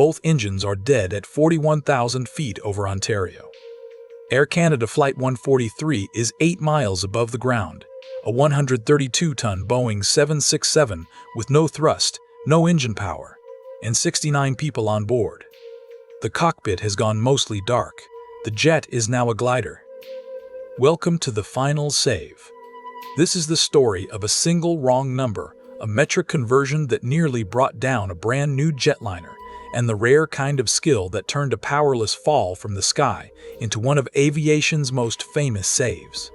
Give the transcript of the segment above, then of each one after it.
Both engines are dead at 41,000 feet over Ontario. Air Canada Flight 143 is 8 miles above the ground, a 132-ton Boeing 767 with no thrust, no engine power, and 69 people on board. The cockpit has gone mostly dark. The jet is now a glider. Welcome to the final save. This is the story of a single wrong number, a metric conversion that nearly brought down a brand new jetliner, and the rare kind of skill that turned a powerless fall from the sky into one of aviation's most famous saves.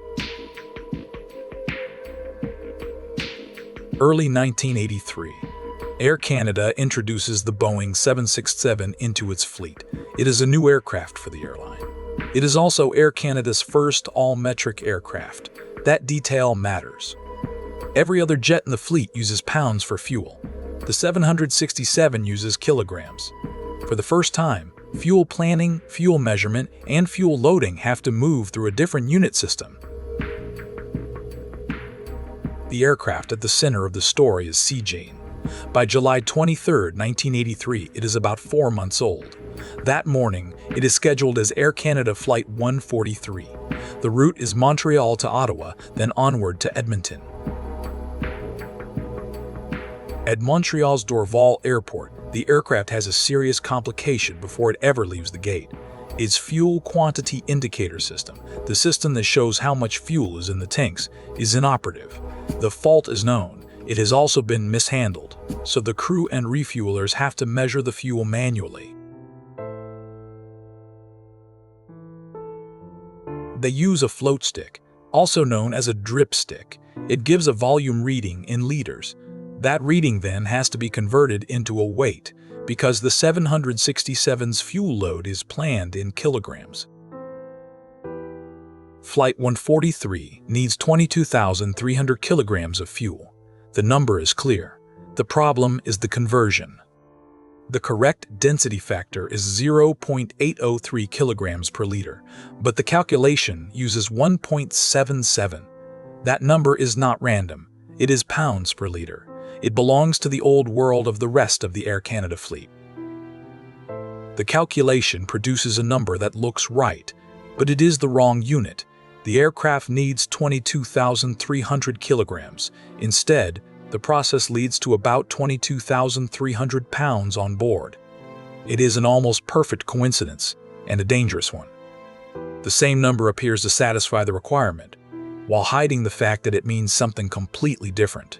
Early 1983. Air Canada introduces the Boeing 767 into its fleet. It is a new aircraft for the airline. It is also Air Canada's first all-metric aircraft. That detail matters. Every other jet in the fleet uses pounds for fuel. The 767 uses kilograms. For the first time, fuel planning, fuel measurement, and fuel loading have to move through a different unit system. The aircraft at the center of the story is C-GAUN. By July 23, 1983, it is about 4 months old. That morning, it is scheduled as Air Canada Flight 143. The route is Montreal to Ottawa, then onward to Edmonton. At Montreal's Dorval Airport, the aircraft has a serious complication before it ever leaves the gate. Its fuel quantity indicator system, the system that shows how much fuel is in the tanks, is inoperative. The fault is known. It has also been mishandled, so the crew and refuelers have to measure the fuel manually. They use a floatstick, also known as a dripstick. It gives a volume reading in liters. That reading then has to be converted into a weight, because the 767's fuel load is planned in kilograms. Flight 143 needs 22,300 kilograms of fuel. The number is clear. The problem is the conversion. The correct density factor is 0.803 kilograms per liter, but the calculation uses 1.77. That number is not random. It is pounds per liter. It belongs to the old world of the rest of the Air Canada fleet. The calculation produces a number that looks right, but it is the wrong unit. The aircraft needs 22,300 kilograms. Instead, the process leads to about 22,300 pounds on board. It is an almost perfect coincidence, and a dangerous one. The same number appears to satisfy the requirement, while hiding the fact that it means something completely different.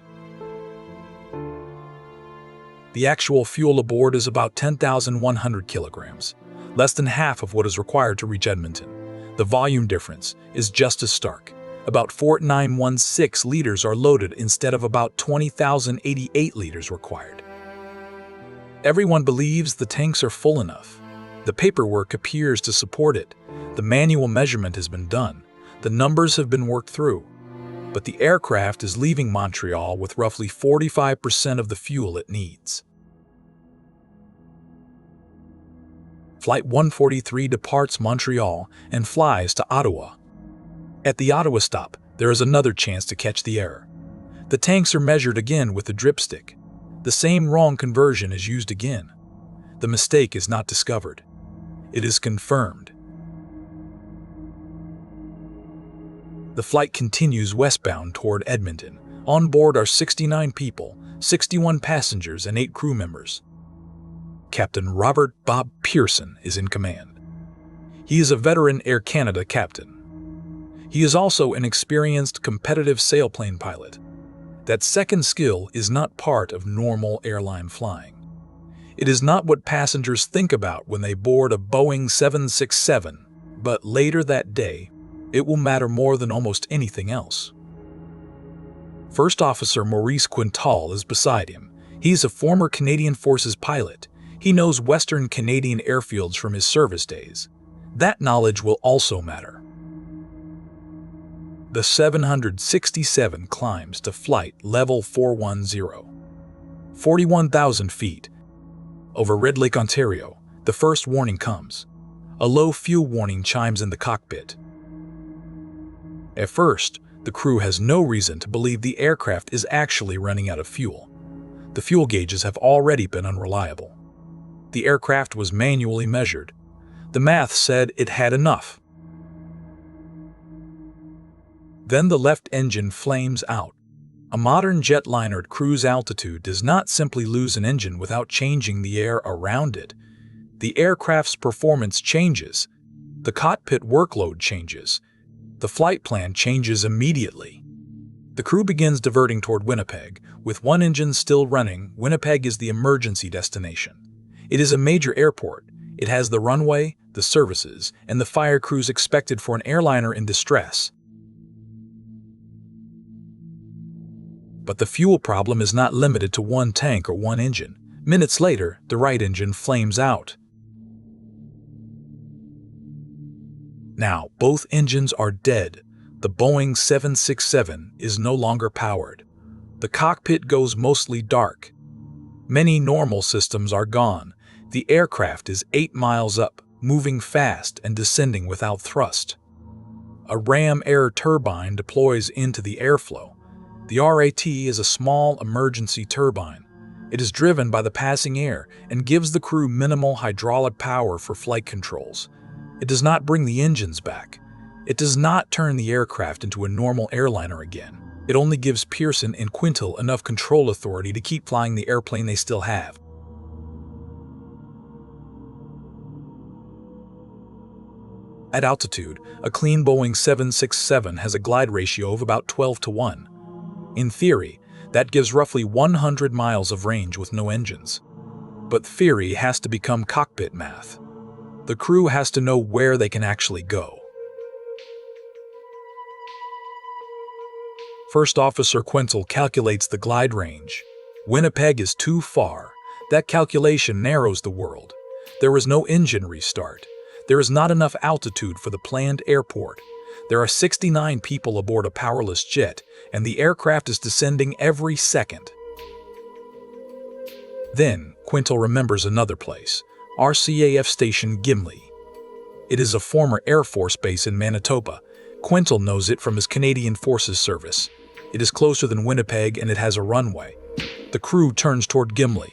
The actual fuel aboard is about 10,100 kilograms, less than half of what is required to reach Edmonton. The volume difference is just as stark. About 4,916 liters are loaded instead of about 20,088 liters required. Everyone believes the tanks are full enough. The paperwork appears to support it. The manual measurement has been done. The numbers have been worked through. But the aircraft is leaving Montreal with roughly 45% of the fuel it needs. Flight 143 departs Montreal and flies to Ottawa. At the Ottawa stop, there is another chance to catch the error. The tanks are measured again with the dripstick. The same wrong conversion is used again. The mistake is not discovered. It is confirmed. The flight continues westbound toward Edmonton. On board are 69 people, 61 passengers, and 8 crew members. Captain Robert "Bob" Pearson is in command. He is a veteran Air Canada captain. He is also an experienced competitive sailplane pilot. That second skill is not part of normal airline flying. It is not what passengers think about when they board a Boeing 767, but later that day, it will matter more than almost anything else. First Officer Maurice Quintal is beside him. He is a former Canadian Forces pilot. He knows Western Canadian airfields from his service days. That knowledge will also matter. The 767 climbs to flight level 410, 41,000 feet. Over Red Lake, Ontario, the first warning comes. A low fuel warning chimes in the cockpit. At first, the crew has no reason to believe the aircraft is actually running out of fuel. The fuel gauges have already been unreliable. The aircraft was manually measured. The math said it had enough. Then the left engine flames out. A modern jetliner at cruise altitude does not simply lose an engine without changing the air around it. The aircraft's performance changes. The cockpit workload changes. The flight plan changes immediately. The crew begins diverting toward Winnipeg. With one engine still running, Winnipeg is the emergency destination. It is a major airport. It has the runway, the services, and the fire crews expected for an airliner in distress. But the fuel problem is not limited to one tank or one engine. Minutes later, the right engine flames out. Now, both engines are dead. The Boeing 767 is no longer powered. The cockpit goes mostly dark. Many normal systems are gone. The aircraft is 8 miles up, moving fast and descending without thrust. A ram air turbine deploys into the airflow. The RAT is a small emergency turbine. It is driven by the passing air and gives the crew minimal hydraulic power for flight controls. It does not bring the engines back. It does not turn the aircraft into a normal airliner again. It only gives Pearson and Quintal enough control authority to keep flying the airplane they still have. At altitude, a clean Boeing 767 has a glide ratio of about 12:1. In theory, that gives roughly 100 miles of range with no engines. But theory has to become cockpit math. The crew has to know where they can actually go. First Officer Quintal calculates the glide range. Winnipeg is too far. That calculation narrows the world. There is no engine restart. There is not enough altitude for the planned airport. There are 69 people aboard a powerless jet, and the aircraft is descending every second. Then, Quintal remembers another place, RCAF Station Gimli. It is a former Air Force base in Manitoba. Quintal knows it from his Canadian Forces service. It is closer than Winnipeg and it has a runway. The crew turns toward Gimli.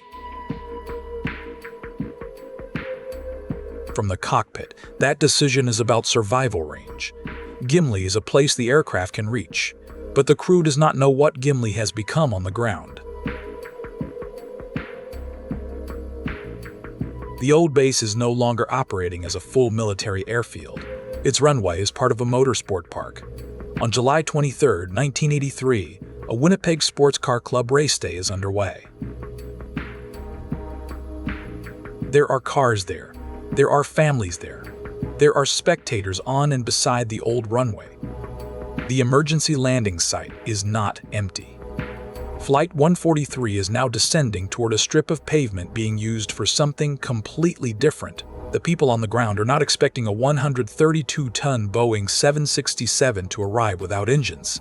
From the cockpit, that decision is about survival range. Gimli is a place the aircraft can reach, but the crew does not know what Gimli has become on the ground. The old base is no longer operating as a full military airfield. Its runway is part of a motorsport park. On July 23, 1983, a Winnipeg Sports Car Club race day is underway. There are cars there. There are families there. There are spectators on and beside the old runway. The emergency landing site is not empty. Flight 143 is now descending toward a strip of pavement being used for something completely different. The people on the ground are not expecting a 132-ton Boeing 767 to arrive without engines.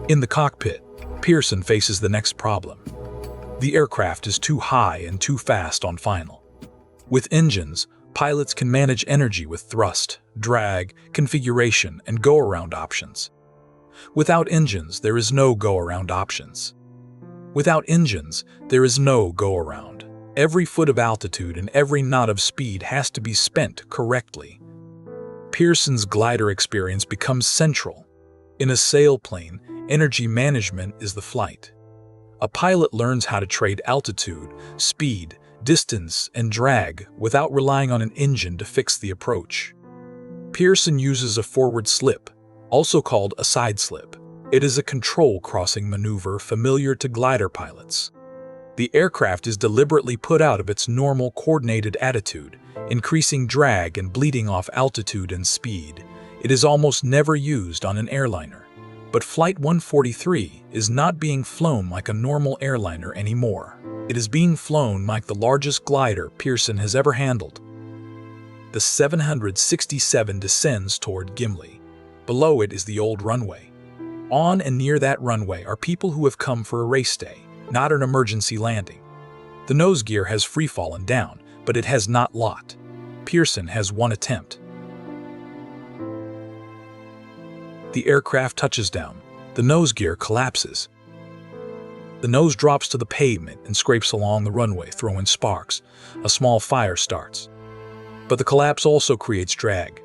In the cockpit, Pearson faces the next problem. The aircraft is too high and too fast on final. With engines, pilots can manage energy with thrust, drag, configuration, and go-around options. Without engines, there is no go-around options. Without engines, there is no go-around. Every foot of altitude and every knot of speed has to be spent correctly. Pearson's glider experience becomes central. In a sailplane, energy management is the flight. A pilot learns how to trade altitude, speed, distance, and drag without relying on an engine to fix the approach. Pearson uses a forward slip, also called a side slip. It is a control crossing maneuver familiar to glider pilots. The aircraft is deliberately put out of its normal coordinated attitude, increasing drag and bleeding off altitude and speed. It is almost never used on an airliner. But Flight 143 is not being flown like a normal airliner anymore. It is being flown like the largest glider Pearson has ever handled. The 767 descends toward Gimli. Below it is the old runway. On and near that runway are people who have come for a race day, not an emergency landing. The nose gear has free-fallen down, but it has not locked. Pearson has one attempt. The aircraft touches down. The nose gear collapses. The nose drops to the pavement and scrapes along the runway, throwing sparks. A small fire starts. But the collapse also creates drag.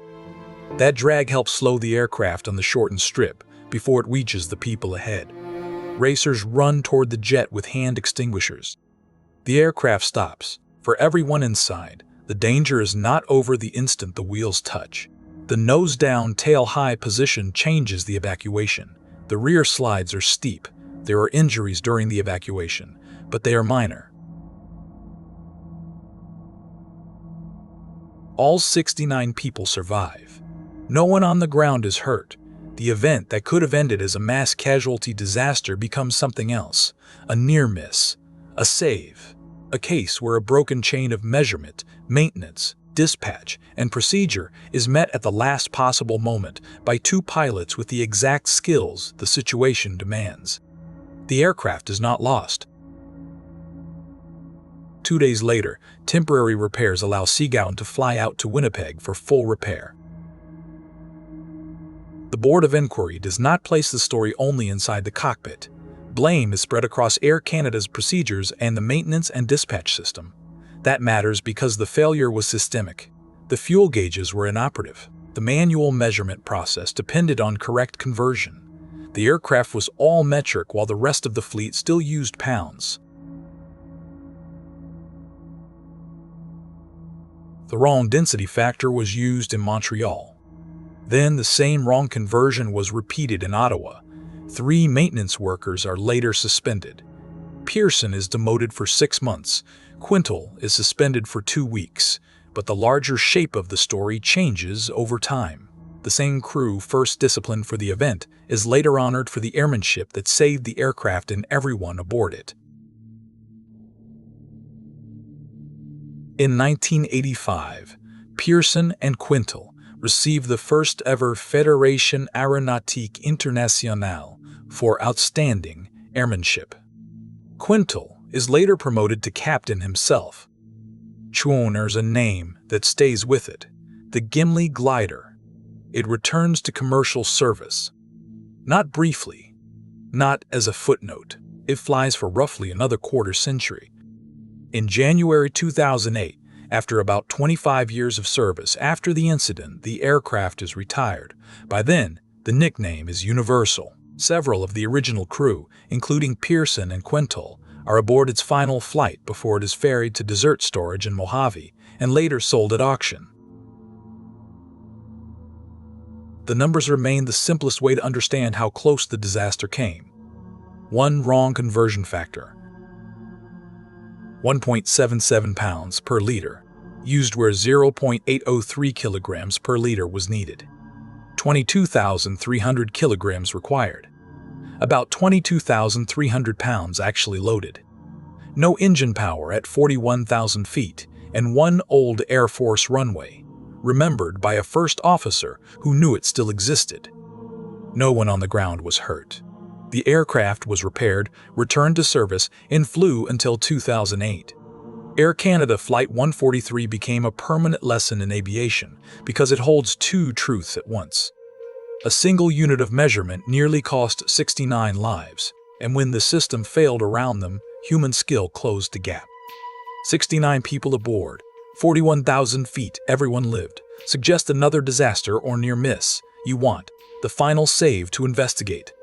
That drag helps slow the aircraft on the shortened strip before it reaches the people ahead. Racers run toward the jet with hand extinguishers. The aircraft stops. For everyone inside, the danger is not over the instant the wheels touch. The nose-down, tail-high position changes the evacuation. The rear slides are steep. There are injuries during the evacuation, but they are minor. All 69 people survive. No one on the ground is hurt. The event that could have ended as a mass casualty disaster becomes something else, a near miss, a save, a case where a broken chain of measurement, maintenance, dispatch, and procedure is met at the last possible moment by two pilots with the exact skills the situation demands. The aircraft is not lost. 2 days later, temporary repairs allow C-GAUN to fly out to Winnipeg for full repair. The Board of Inquiry does not place the story only inside the cockpit. Blame is spread across Air Canada's procedures and the maintenance and dispatch system. That matters because the failure was systemic. The fuel gauges were inoperative. The manual measurement process depended on correct conversion. The aircraft was all metric while the rest of the fleet still used pounds. The wrong density factor was used in Montreal. Then the same wrong conversion was repeated in Ottawa. 3 maintenance workers are later suspended. Pearson is demoted for 6 months. Quintal is suspended for 2 weeks. But the larger shape of the story changes over time. The same crew first disciplined for the event is later honored for the airmanship that saved the aircraft and everyone aboard it. In 1985, Pearson and Quintal received the first ever Fédération Aéronautique Internationale for outstanding airmanship. Quintal is later promoted to captain himself. C-GAUN earns a name that stays with it, the Gimli glider. It returns to commercial service. Not briefly, not as a footnote. It flies for roughly another quarter century. In January 2008, after about 25 years of service after the incident, the aircraft is retired. By then, the nickname is universal. Several of the original crew, including Pearson and Quintal, are aboard its final flight before it is ferried to desert storage in Mojave and later sold at auction. The numbers remain the simplest way to understand how close the disaster came. 1 wrong conversion factor. 1.77 pounds per liter, used where 0.803 kilograms per liter was needed. 22,300 kilograms required. About 22,300 pounds actually loaded. No engine power at 41,000 feet and 1 old Air Force runway, remembered by a first officer who knew it still existed. No one on the ground was hurt. The aircraft was repaired, returned to service, and flew until 2008. Air Canada Flight 143 became a permanent lesson in aviation because it holds 2 truths at once. A single unit of measurement nearly cost 69 lives, and when the system failed around them, human skill closed the gap. 69 people aboard, 41,000 feet, everyone lived. Suggest another disaster or near miss. You want the final save to investigate.